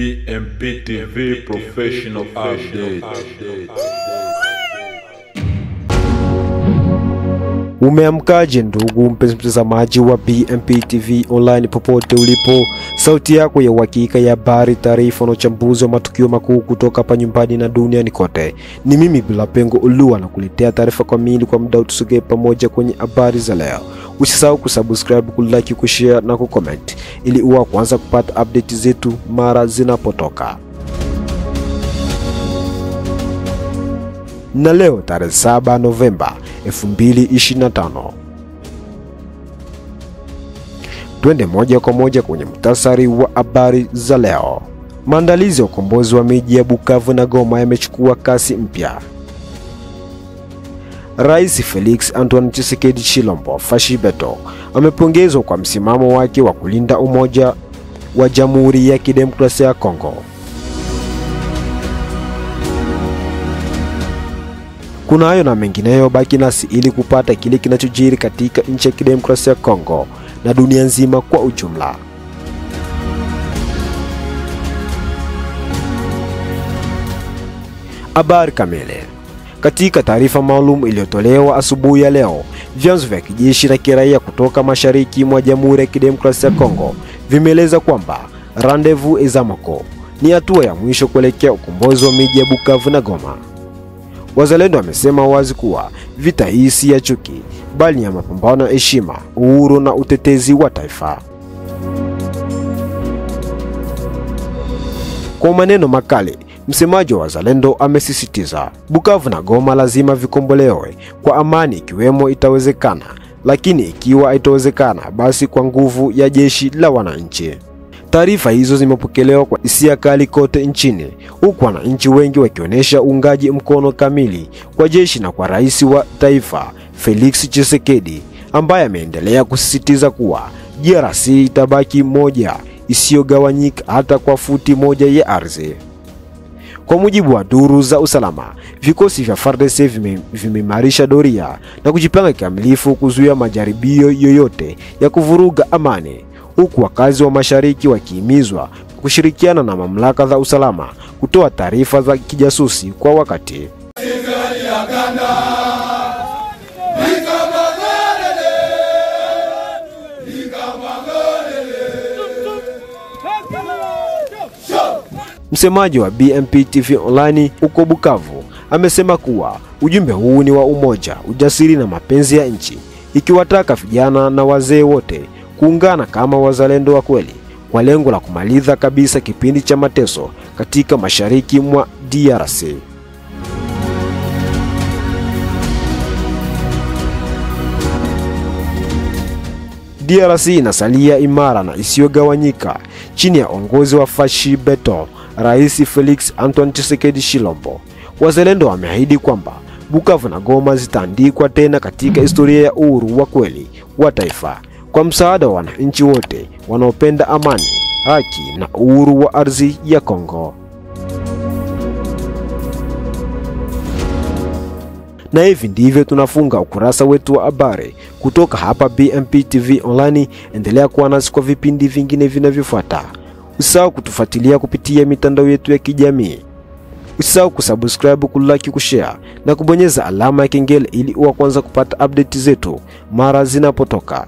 BMP TV Professional Update. Umeamkaje ndugu mpenzi mtazamaji wa BMP TV online popote ulipo? Sauti yako ya uhakika ya habari, taarifa na uchambuzi wa matukio makuu kutoka hapa nyumbani na duniani kote. Ni mimi Bila Pengo Ulua na kuletea taarifa kamili kwa muda. Tusogee pamoja kwenye habari za leo. Usisahau kusubscribe, kulike, kushare na kucomment ili uwe kwanza kupata update zetu mara zinapotoka. Na leo tarehe 7 Novemba 2025. Twende moja kwa moja kwenye muhtasari wa habari za leo. Maandalizi ya ukombozi wa miji ya Bukavu na Goma yamechukua kasi mpya. Rais Felix Antoine Tshisekedi Tshilombo Fashibeto amepongezwa kwa msimamo wake wa kulinda umoja wa Jamhuri ya Kidemokrasia ya Kongo. Kuna hayo na mengineyo, baki nasi ili kupata kile kinachojiri katika nchi ya Kidemokrasia ya Kongo na dunia nzima kwa ujumla. Habari kamili. Katika taarifa maalum iliyotolewa asubuhi ya leo, vyanzo vya kijeshi na kiraia kutoka mashariki mwa Jamhuri ya Kidemokrasia ya Kongo vimeeleza kwamba Rendezvous Ezamoko ni hatua ya mwisho kuelekea ukombozi wa miji ya Bukavu na Goma. Wazalendo wamesema wazi kuwa vita hii si ya chuki, bali ya mapambano ya heshima, uhuru na utetezi wa taifa. Kwa maneno makali, msemaji wa Wazalendo amesisitiza Bukavu na Goma lazima vikombolewe kwa amani ikiwemo itawezekana, lakini ikiwa haitawezekana basi kwa nguvu ya jeshi la wananchi. Taarifa hizo zimepokelewa kwa hisia kali kote nchini, huku wananchi wengi wakionyesha uungaji mkono kamili kwa jeshi na kwa rais wa taifa Felix Tshisekedi, ambaye ameendelea kusisitiza kuwa DRC itabaki moja isiyogawanyika hata kwa futi moja ya ardhi. Kwa mujibu wa duru za usalama, vikosi vya FARDC vimeimarisha doria na kujipanga kikamilifu kuzuia majaribio yoyote ya kuvuruga amani, huku wakazi wa mashariki wakihimizwa kushirikiana na mamlaka za usalama kutoa taarifa za kijasusi kwa wakati. Msemaji wa BMP TV online uko Bukavu amesema kuwa ujumbe huu ni wa umoja, ujasiri na mapenzi ya nchi, ikiwataka vijana na wazee wote kuungana kama wazalendo wa kweli kwa lengo la kumaliza kabisa kipindi cha mateso katika mashariki mwa DRC. DRC inasalia imara na isiyogawanyika chini ya uongozi wa Fashibeto Rais Felix Antoine Tshisekedi Tshilombo. Wazalendo wameahidi kwamba Bukavu na Goma zitaandikwa tena katika historia ya uhuru wa kweli wa taifa, kwa msaada wa wananchi wote wanaopenda amani, haki na uhuru wa ardhi ya Kongo. Na hivi ndivyo tunafunga ukurasa wetu wa habari kutoka hapa BMP TV online. Endelea kuwa nasi kwa vipindi vingine vinavyofuata. Usisahau kutufuatilia kupitia mitandao yetu ya kijamii. Usisahau kusubscribe, kulike, kushare na kubonyeza alama ya kengele ili uwe kwanza kupata update zetu mara zinapotoka.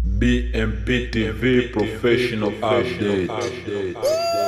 BMP TV Professional Update.